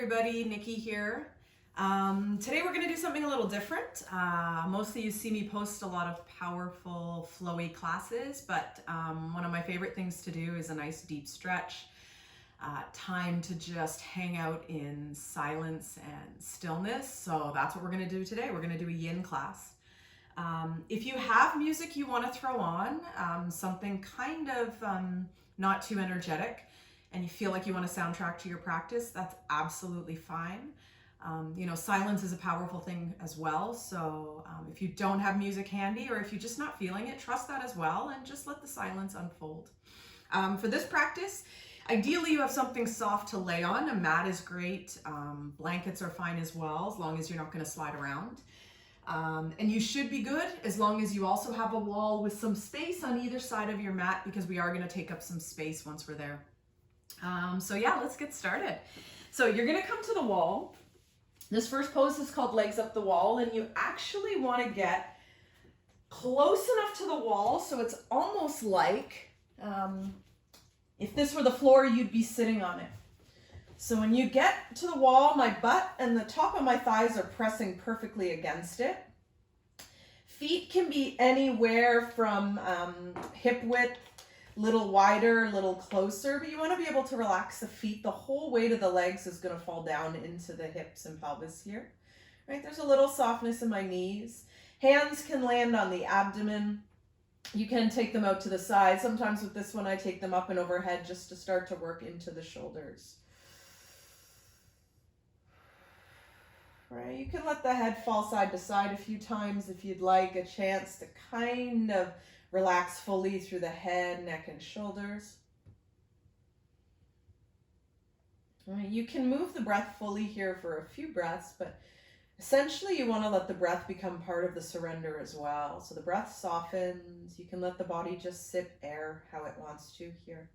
everybody, Nikki here. Today we're going to do something a little different. Mostly you see me post a lot of powerful, flowy classes, but one of my favorite things to do is a nice deep stretch. Time to just hang out in silence and stillness. So that's what we're going to do today. We're going to do a yin class. If you have music you want to throw on, something kind of not too energetic, and you feel like you want to soundtrack to your practice, that's absolutely fine. Silence is a powerful thing as well. So if you don't have music handy, or if you're just not feeling it, trust that as well and just let the silence unfold. For this practice, ideally you have something soft to lay on. A mat is great. Blankets are fine as well, as long as you're not going to slide around. And you should be good as long as you also have a wall with some space on either side of your mat, because we are going to take up some space once we're there. So yeah, let's get started. So you're going to come to the wall. This first pose is called legs up the wall, and you actually want to get close enough to the wall so it's almost like if this were the floor, you'd be sitting on it. So when you get to the wall, my butt and the top of my thighs are pressing perfectly against it. Feet can be anywhere from hip width, little wider, little closer, but you want to be able to relax the feet. The whole weight of the legs is going to fall down into the hips and pelvis here. Right? There's a little softness in my knees. Hands can land on the abdomen. You can take them out to the side. Sometimes with this one, I take them up and overhead just to start to work into the shoulders. Right? You can let the head fall side to side a few times if you'd like, a chance to kind of relax fully through the head, neck, and shoulders. All right, you can move the breath fully here for a few breaths, but essentially you want to let the breath become part of the surrender as well. So the breath softens. You can let the body just sip air how it wants to here.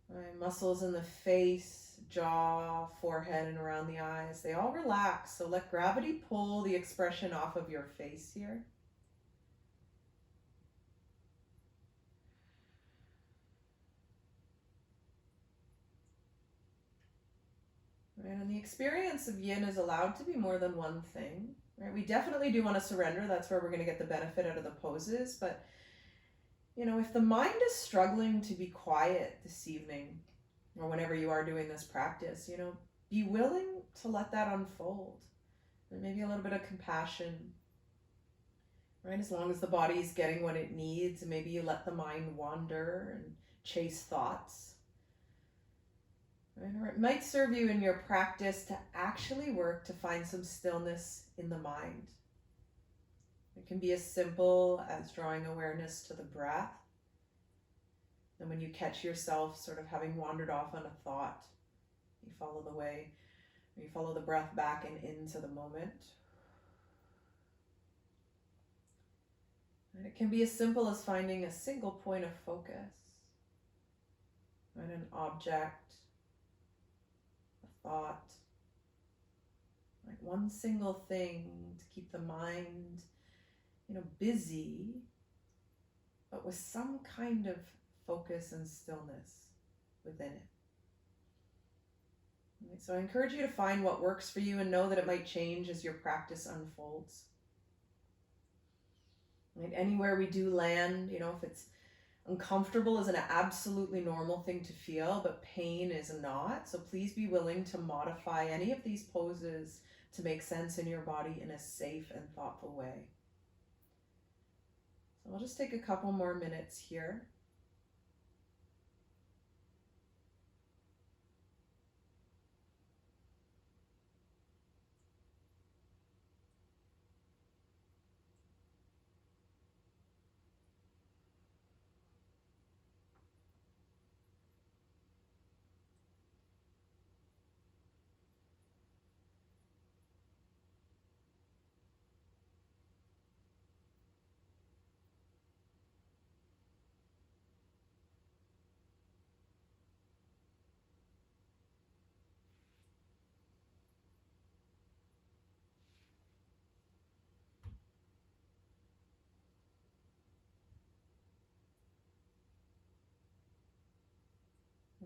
All right, muscles in the face, jaw, forehead, and around the eyes, they all relax. So let gravity pull the expression off of your face here. Right, and the experience of yin is allowed to be more than one thing. Right? We definitely do want to surrender. That's where we're going to get the benefit out of the poses. But, if the mind is struggling to be quiet this evening, or whenever you are doing this practice, be willing to let that unfold. And maybe a little bit of compassion. Right? As long as the body is getting what it needs, maybe you let the mind wander and chase thoughts. Or it might serve you in your practice to actually work to find some stillness in the mind. It can be as simple as drawing awareness to the breath. And when you catch yourself sort of having wandered off on a thought, you follow the way, or you follow the breath back and into the moment. And it can be as simple as finding a single point of focus, right? An object, thought, like one single thing to keep the mind, busy, but with some kind of focus and stillness within it. Right, so I encourage you to find what works for you and know that it might change as your practice unfolds. Right, anywhere we do land, if it's uncomfortable is an absolutely normal thing to feel, but pain is not. So please be willing to modify any of these poses to make sense in your body in a safe and thoughtful way. So I'll just take a couple more minutes here.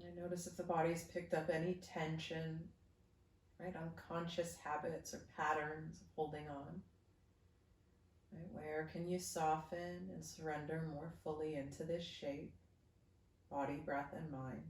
And notice if the body's picked up any tension, right? Unconscious habits or patterns of holding on. Right? Where can you soften and surrender more fully into this shape, body, breath, and mind?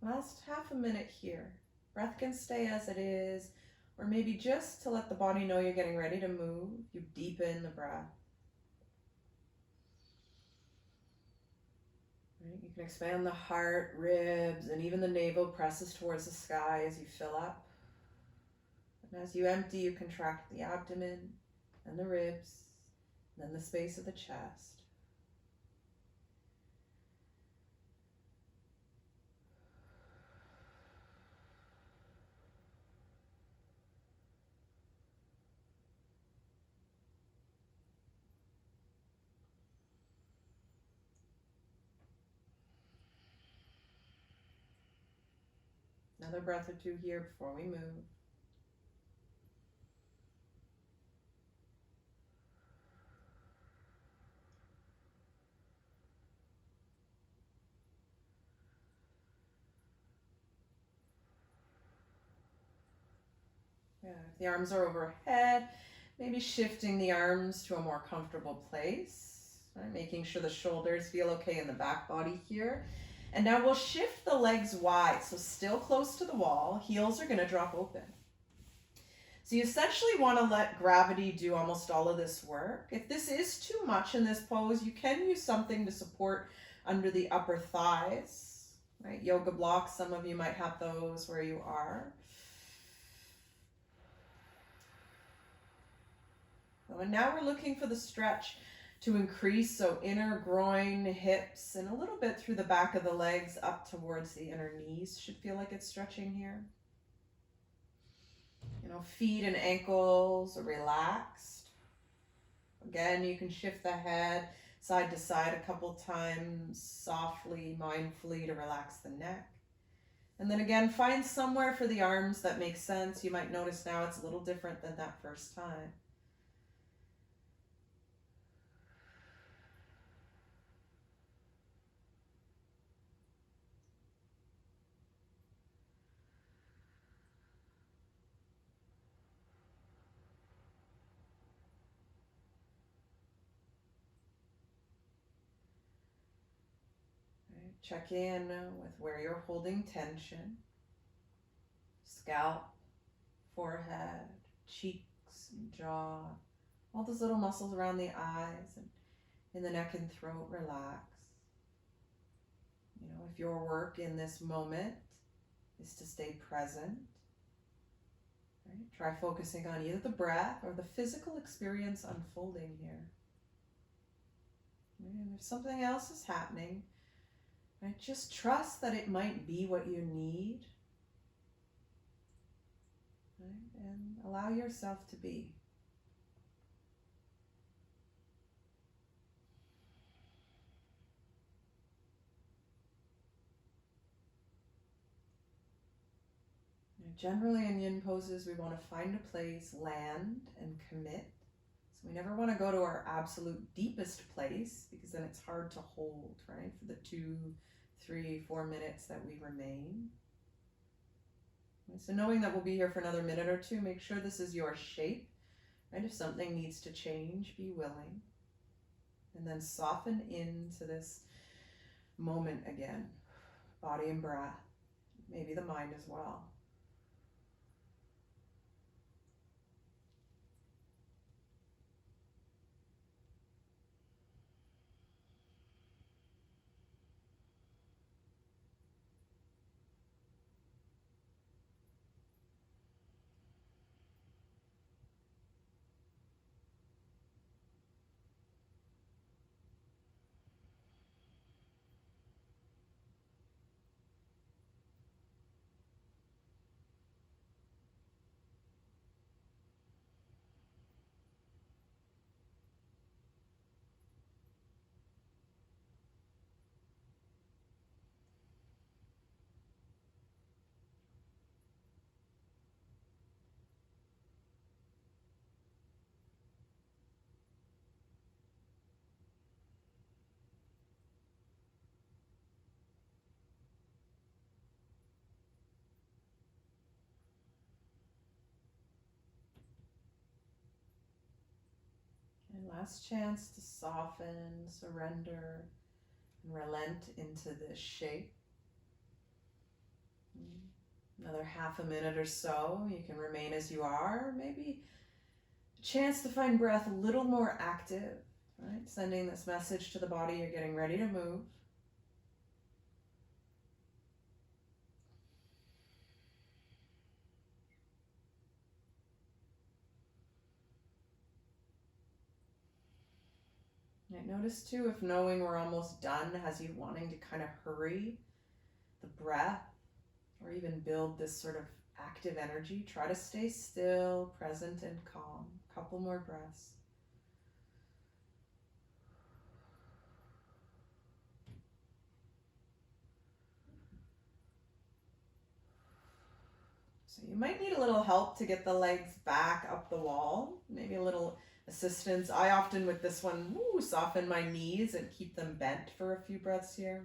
Last half a minute here. Breath can stay as it is, or maybe just to let the body know you're getting ready to move, you deepen the breath. Right? You can expand the heart, ribs, and even the navel presses towards the sky as you fill up. And as you empty, you contract the abdomen and the ribs, and then the space of the chest. Another breath or two here before we move. Yeah, if the arms are overhead, maybe shifting the arms to a more comfortable place, right? Making sure the shoulders feel okay in the back body here. And now we'll shift the legs wide, so still close to the wall. Heels are going to drop open. So you essentially want to let gravity do almost all of this work. If this is too much in this pose, you can use something to support under the upper thighs, right? Yoga blocks, some of you might have those where you are. And now we're looking for the stretch to increase, so inner groin, hips, and a little bit through the back of the legs up towards the inner knees should feel like it's stretching here. You know, feet and ankles are relaxed. Again, you can shift the head side to side a couple times, softly, mindfully, to relax the neck. And then again, find somewhere for the arms that makes sense. You might notice now it's a little different than that first time. Check in with where you're holding tension. Scalp, forehead, cheeks, and jaw. All those little muscles around the eyes and in the neck and throat, relax. You know, if your work in this moment is to stay present, right? Try focusing on either the breath or the physical experience unfolding here. And if something else is happening, right, just trust that it might be what you need, right? And allow yourself to be. Generally in yin poses, we want to find a place, land, and commit. So we never want to go to our absolute deepest place because then it's hard to hold, right? For the 2, 3, 4 minutes that we remain. So knowing that we'll be here for another minute or two, make sure this is your shape, right? If something needs to change, be willing. And then soften into this moment again. Body and breath, maybe the mind as well. Last chance to soften, surrender, and relent into this shape. Another half a minute or so, you can remain as you are. Maybe a chance to find breath a little more active, right? Sending this message to the body, you're getting ready to move. Right, notice too if knowing we're almost done has you wanting to kind of hurry the breath or even build this sort of active energy. Try to stay still, present, and calm. A couple more breaths. So you might need a little help to get the legs back up the wall, maybe a little assistance. I often with this one, soften my knees and keep them bent for a few breaths here.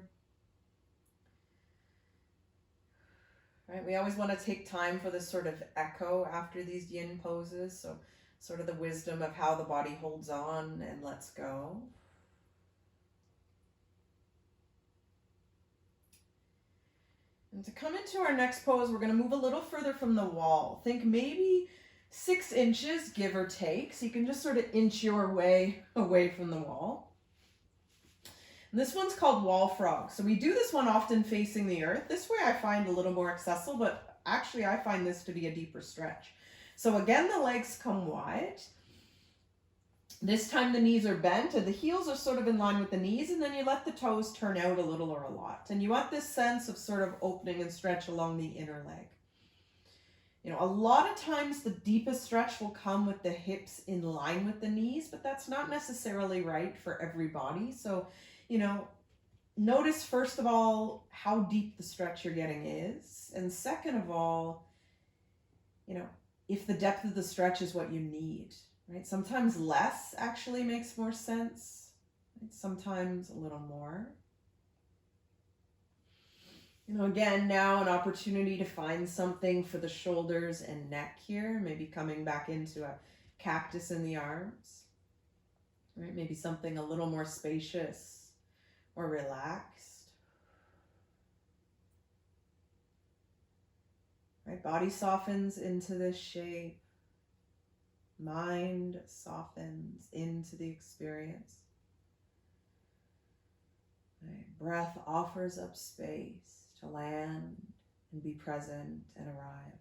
Right, we always want to take time for this sort of echo after these yin poses, so sort of the wisdom of how the body holds on and lets go. And to come into our next pose, we're going to move a little further from the wall. Think maybe 6 inches, give or take. So you can just sort of inch your way away from the wall. And this one's called wall frog. So we do this one often facing the earth. This way I find a little more accessible, but actually I find this to be a deeper stretch. So again, the legs come wide. This time the knees are bent and the heels are sort of in line with the knees, and then you let the toes turn out a little or a lot. And you want this sense of sort of opening and stretch along the inner leg. You know, a lot of times the deepest stretch will come with the hips in line with the knees, but that's not necessarily right for everybody. So, you know, notice first of all how deep the stretch you're getting is. And second of all, you know, if the depth of the stretch is what you need. Right? Sometimes less actually makes more sense. Right? Sometimes a little more. You know, again, now an opportunity to find something for the shoulders and neck here. Maybe coming back into a cactus in the arms. Right? Maybe something a little more spacious or relaxed. Right? Body softens into this shape. Mind softens into the experience. Right. Breath offers up space to land and be present and arrive.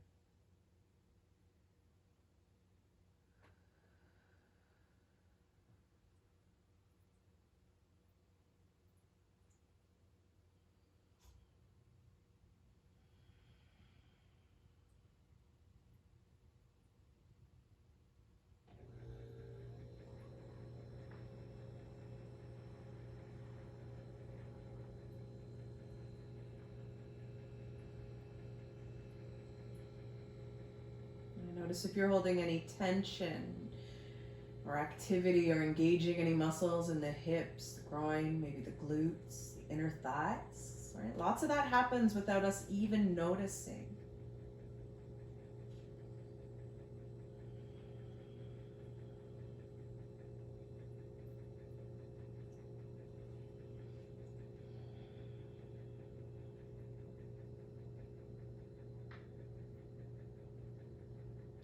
Notice if you're holding any tension or activity or engaging any muscles in the hips, the groin, maybe the glutes, the inner thighs. Right? Lots of that happens without us even noticing.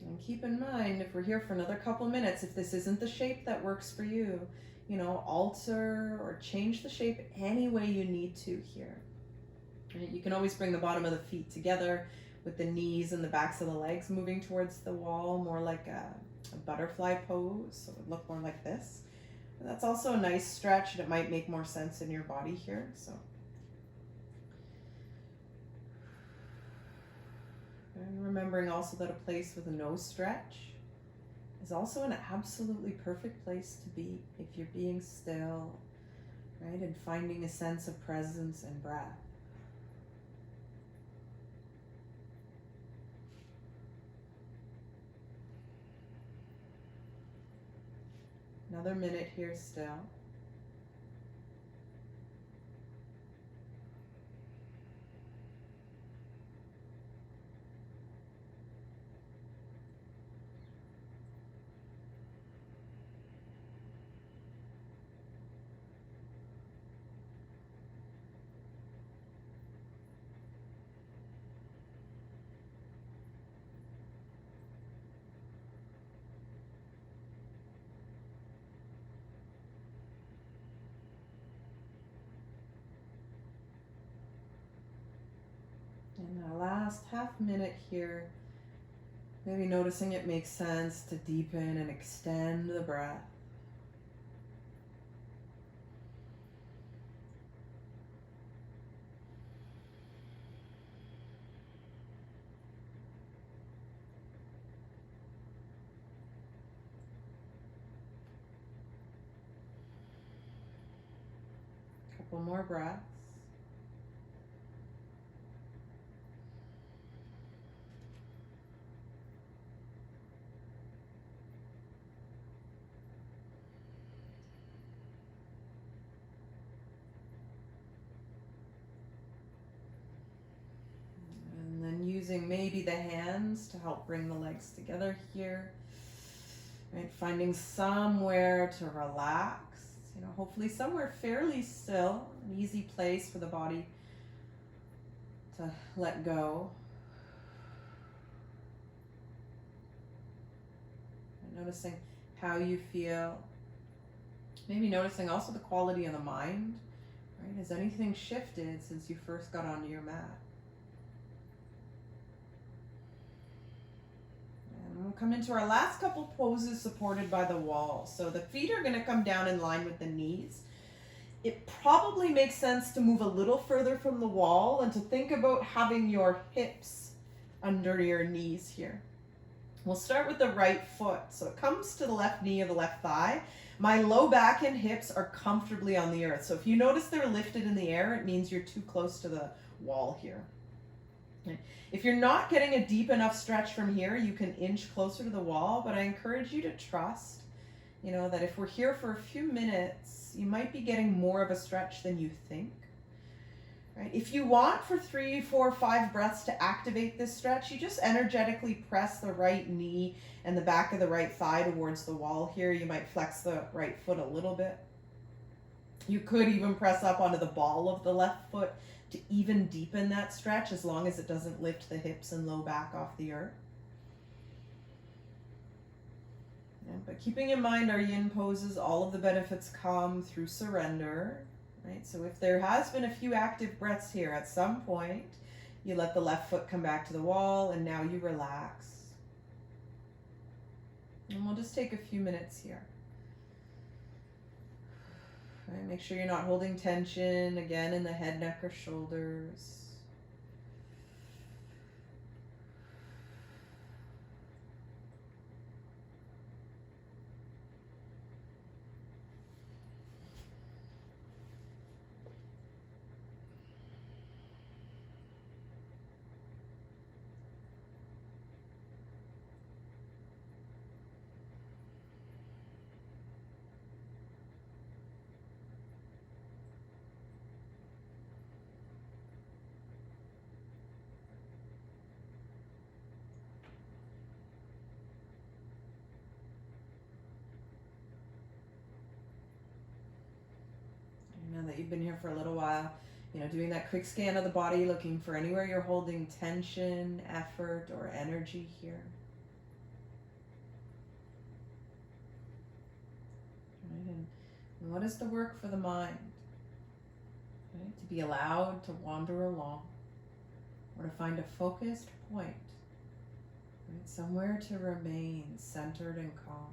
And keep in mind, if we're here for another couple minutes, if this isn't the shape that works for you, you know, alter or change the shape any way you need to here. Right? You can always bring the bottom of the feet together with the knees and the backs of the legs moving towards the wall, more like a butterfly pose. So it would look more like this. And that's also a nice stretch, and it might make more sense in your body here. So. And remembering also that a place with no stretch is also an absolutely perfect place to be if you're being still, right? And finding a sense of presence and breath. Another minute here still. And our last half minute here, maybe noticing it makes sense to deepen and extend the breath. Couple more breaths. And then using maybe the hands to help bring the legs together here. Right, finding somewhere to relax. You know, hopefully somewhere fairly still, an easy place for the body to let go. And noticing how you feel. Maybe noticing also the quality of the mind. Right? Has anything shifted since you first got onto your mat? And we'll come into our last couple poses supported by the wall. So the feet are going to come down in line with the knees. It probably makes sense to move a little further from the wall and to think about having your hips under your knees here. We'll start with the right foot. So it comes to the left knee of the left thigh. My low back and hips are comfortably on the earth. So if you notice they're lifted in the air, it means you're too close to the wall here. If you're not getting a deep enough stretch from here, you can inch closer to the wall, but I encourage you to trust, you know, that if we're here for a few minutes, you might be getting more of a stretch than you think. Right? If you want for 3, 4, 5 breaths to activate this stretch, you just energetically press the right knee and the back of the right thigh towards the wall here. You might flex the right foot a little bit. You could even press up onto the ball of the left foot to even deepen that stretch, as long as it doesn't lift the hips and low back off the earth. Yeah, but keeping in mind our yin poses, all of the benefits come through surrender. Right? So if there has been a few active breaths here, at some point you let the left foot come back to the wall and now you relax. And we'll just take a few minutes here. Right, make sure you're not holding tension again in the head, neck, or shoulders. Now that you've been here for a little while, you know, doing that quick scan of the body, looking for anywhere you're holding tension, effort, or energy here. Right, and what is the work for the mind? Right, to be allowed to wander along, or to find a focused point, right, somewhere to remain centered and calm.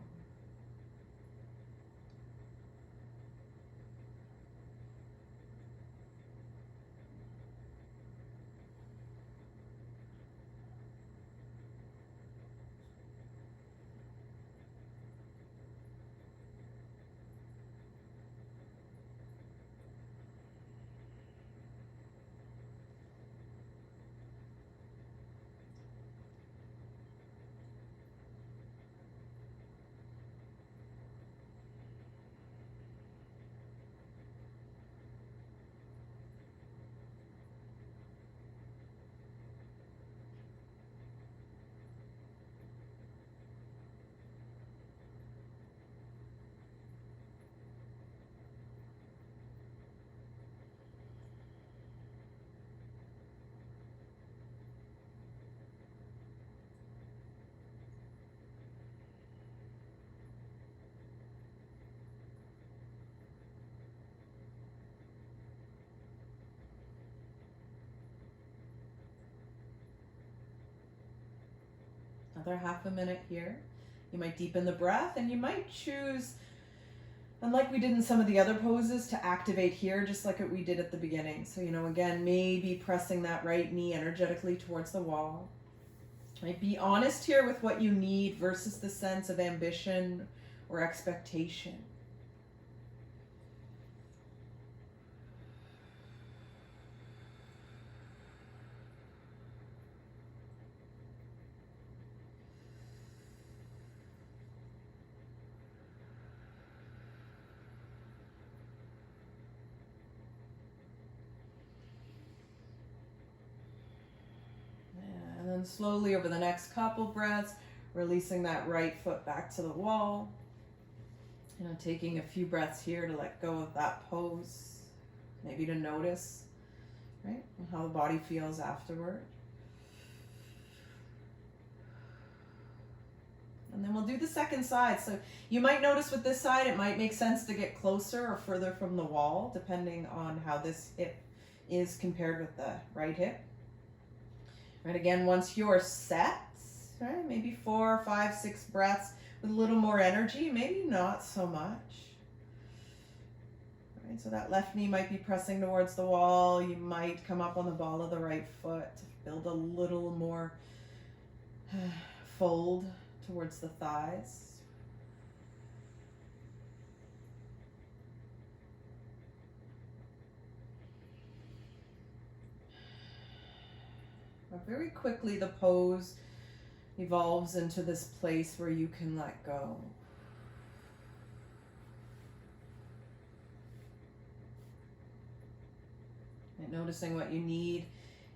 Another half a minute here. You might deepen the breath, and you might choose, unlike we did in some of the other poses, to activate here just like what we did at the beginning. So, again, maybe pressing that right knee energetically towards the wall. Right? Be honest here with what you need versus the sense of ambition or expectation. And then slowly over the next couple breaths, releasing that right foot back to the wall. Taking a few breaths here to let go of that pose. Maybe to notice, right, how the body feels afterward. And then we'll do the second side. So you might notice with this side, it might make sense to get closer or further from the wall, depending on how this hip is compared with the right hip. Right, again, once you're set, right, maybe 4, 5, 6 breaths with a little more energy, maybe not so much. Right, so that left knee might be pressing towards the wall. You might come up on the ball of the right foot to build a little more fold towards the thighs. But very quickly the pose evolves into this place where you can let go. And noticing what you need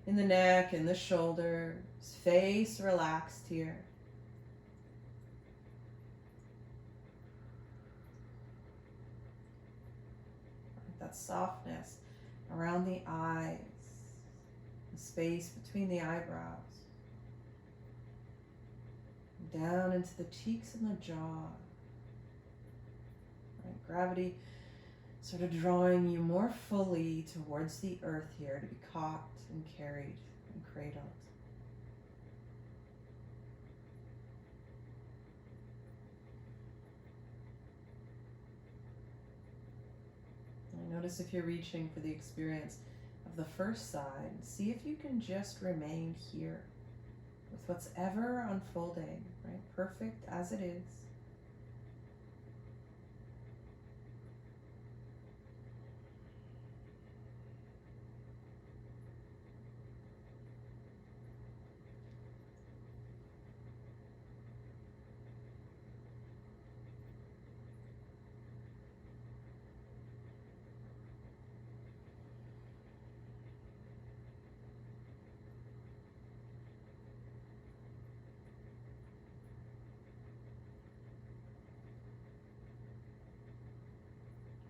in the neck and the shoulders, face relaxed here. That softness around the eyes, the space between the eyebrows, down into the cheeks and the jaw. Right, gravity sort of drawing you more fully towards the earth here to be caught and carried and cradled. Notice if you're reaching for the experience of the first side. See if you can just remain here with what's ever unfolding, right? Perfect as it is.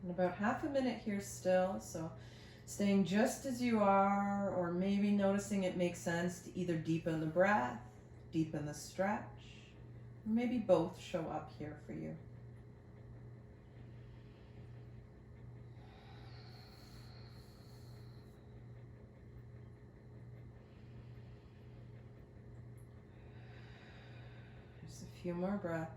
And about half a minute here still, so staying just as you are, or maybe noticing it makes sense to either deepen the breath, deepen the stretch, or maybe both show up here for you. Just a few more breaths.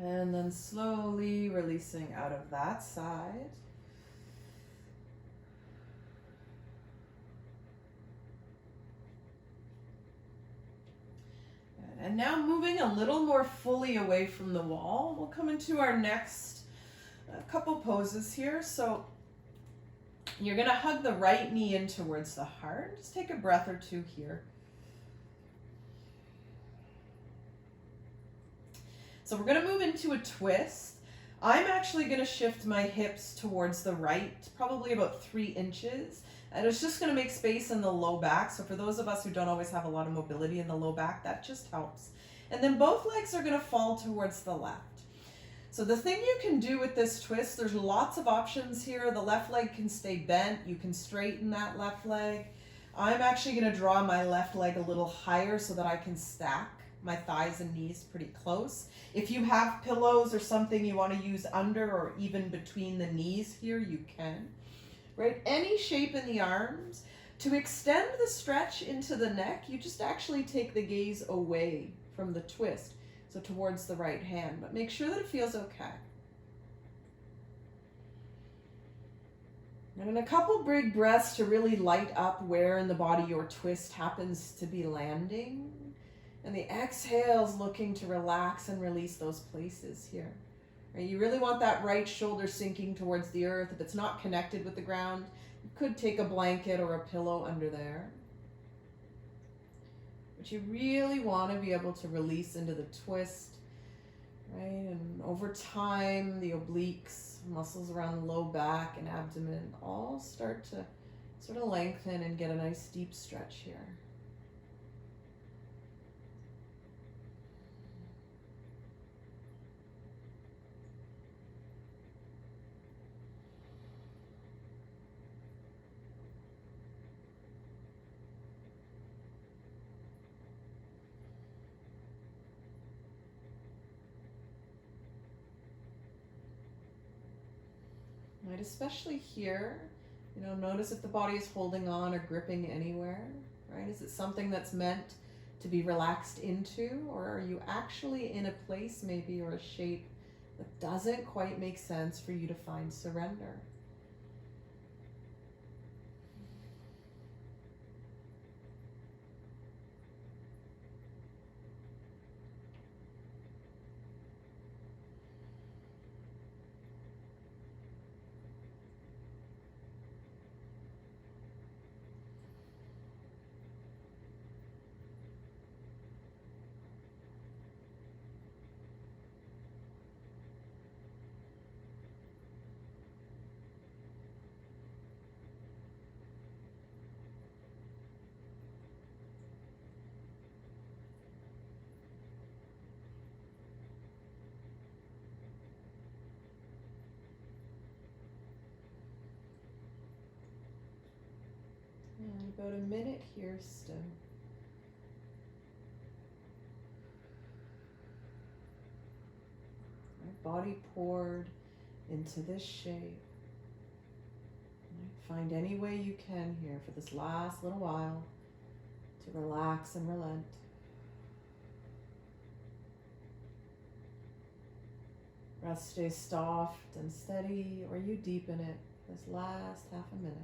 And then slowly releasing out of that side. And now moving a little more fully away from the wall, we'll come into our next couple poses here. So you're going to hug the right knee in towards the heart. Just take a breath or two here. So we're going to move into a twist. I'm actually going to shift my hips towards the right, probably about 3 inches. And it's just going to make space in the low back. So for those of us who don't always have a lot of mobility in the low back, that just helps. And then both legs are going to fall towards the left. So the thing you can do with this twist, there's lots of options here. The left leg can stay bent. You can straighten that left leg. I'm actually going to draw my left leg a little higher so that I can stack my thighs and knees pretty close. If you have pillows or something you want to use under or even between the knees here, you can. Right? Any shape in the arms. To extend the stretch into the neck, you just actually take the gaze away from the twist, so towards the right hand, but make sure that it feels okay. And in a couple big breaths to really light up where in the body your twist happens to be landing. And the exhales looking to relax and release those places here. Right? You really want that right shoulder sinking towards the earth. If it's not connected with the ground, you could take a blanket or a pillow under there. But you really want to be able to release into the twist, right? And over time, the obliques, muscles around the low back and abdomen all start to sort of lengthen and get a nice deep stretch here. Right, especially here, notice if the body is holding on or gripping anywhere, right? Is it something that's meant to be relaxed into, or are you actually in a place maybe or a shape that doesn't quite make sense for you to find surrender? And about a minute here still. Right, body poured into this shape. Find any way you can here for this last little while to relax and relent. Breath stays soft and steady, or you deepen it this last half a minute.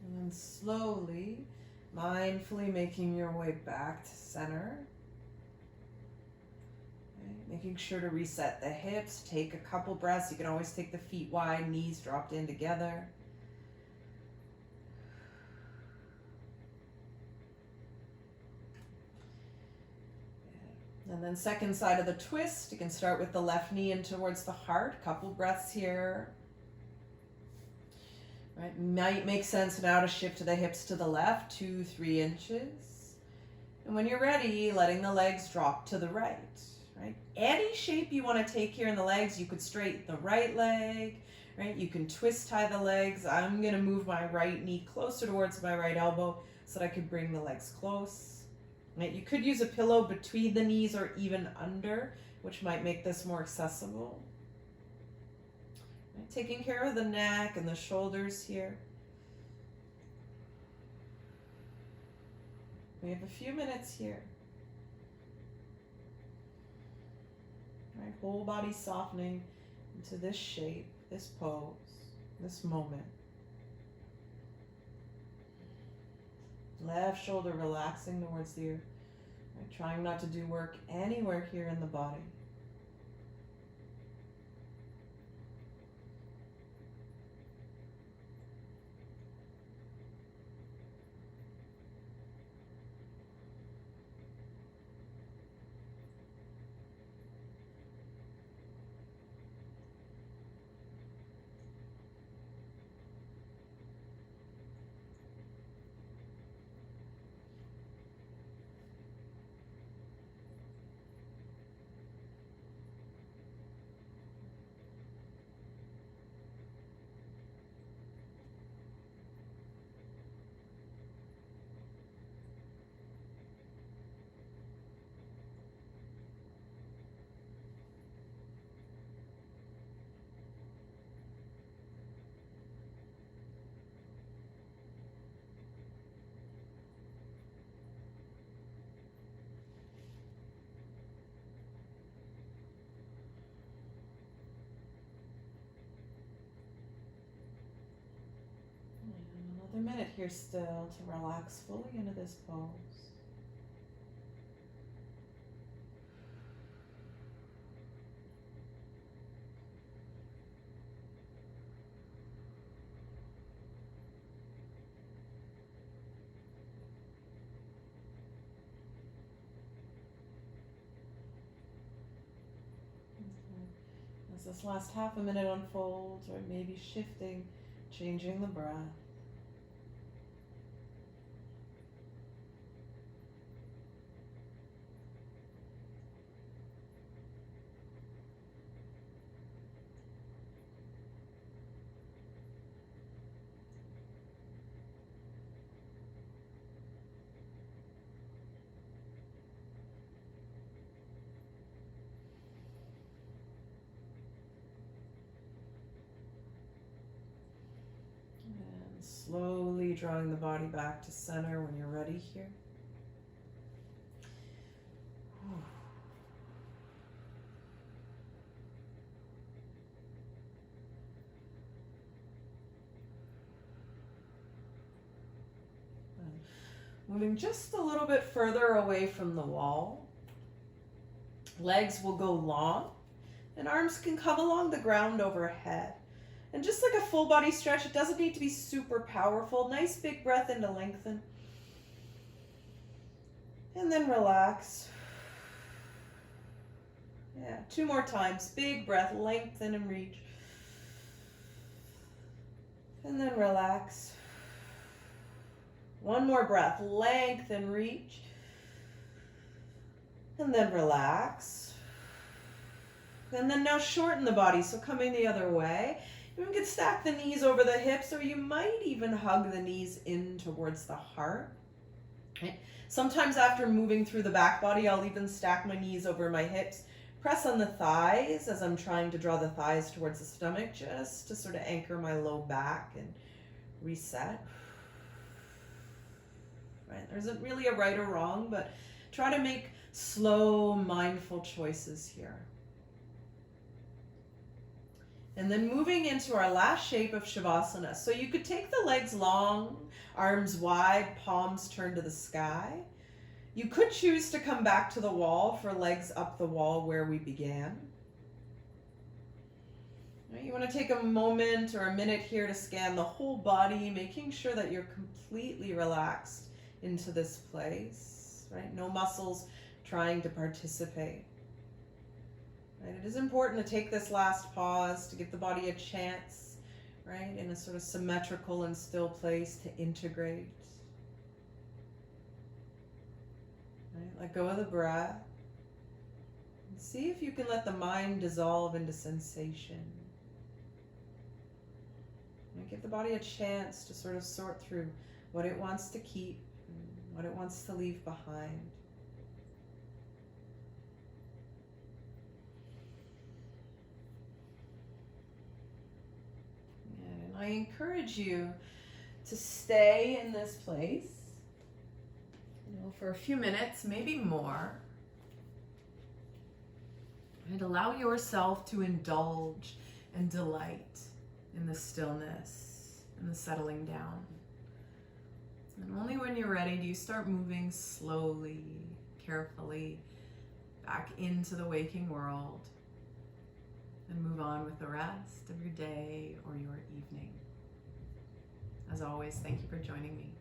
And then slowly, mindfully making your way back to center. Okay, making sure to reset the hips. Take a couple breaths. You can always take the feet wide, knees dropped in together. And then second side of the twist, you can start with the left knee in towards the heart. Couple breaths here. Right, might make sense now to shift the hips to the left, 2-3 inches. And when you're ready, letting the legs drop to the right. Right, any shape you want to take here in the legs, you could straighten the right leg. Right, you can twist tie the legs. I'm going to move my right knee closer towards my right elbow so that I could bring the legs close. Right, you could use a pillow between the knees or even under, which might make this more accessible. Taking care of the neck and the shoulders here. We have a few minutes here. Right, whole body softening into this shape, this pose, this moment. Left shoulder relaxing towards the earth. Right, trying not to do work anywhere here in the body. here still to relax fully into this pose. As this last half a minute unfolds, or maybe shifting, changing the breath. And slowly drawing the body back to center when you're ready here. Moving just a little bit further away from the wall. Legs will go long, and arms can come along the ground overhead. And just like a full body stretch, it doesn't need to be super powerful. Nice big breath in to lengthen. And then relax. Yeah, 2 more times. Big breath, lengthen and reach. And then relax. 1 more breath, lengthen, reach. And then relax. And then now shorten the body, so coming the other way. You can stack the knees over the hips, or you might even hug the knees in towards the heart. Okay. Sometimes after moving through the back body, I'll even stack my knees over my hips. Press on the thighs as I'm trying to draw the thighs towards the stomach, just to sort of anchor my low back and reset. Right? There isn't really a right or wrong, but try to make slow, mindful choices here. And then moving into our last shape of Shavasana. So you could take the legs long, arms wide, palms turned to the sky. You could choose to come back to the wall for legs up the wall where we began. Right, you want to take a moment or a minute here to scan the whole body, making sure that you're completely relaxed into this place, right? No muscles trying to participate. Right? It is important to take this last pause to give the body a chance, right, in a sort of symmetrical and still place to integrate. Right? Let go of the breath. And see if you can let the mind dissolve into sensation. And give the body a chance to sort of sort through what it wants to keep, what it wants to leave behind. And I encourage you to stay in this place, for a few minutes, maybe more, and allow yourself to indulge and delight in the stillness and the settling down. And only when you're ready do you start moving slowly, carefully back into the waking world and move on with the rest of your day or your evening. As always, thank you for joining me.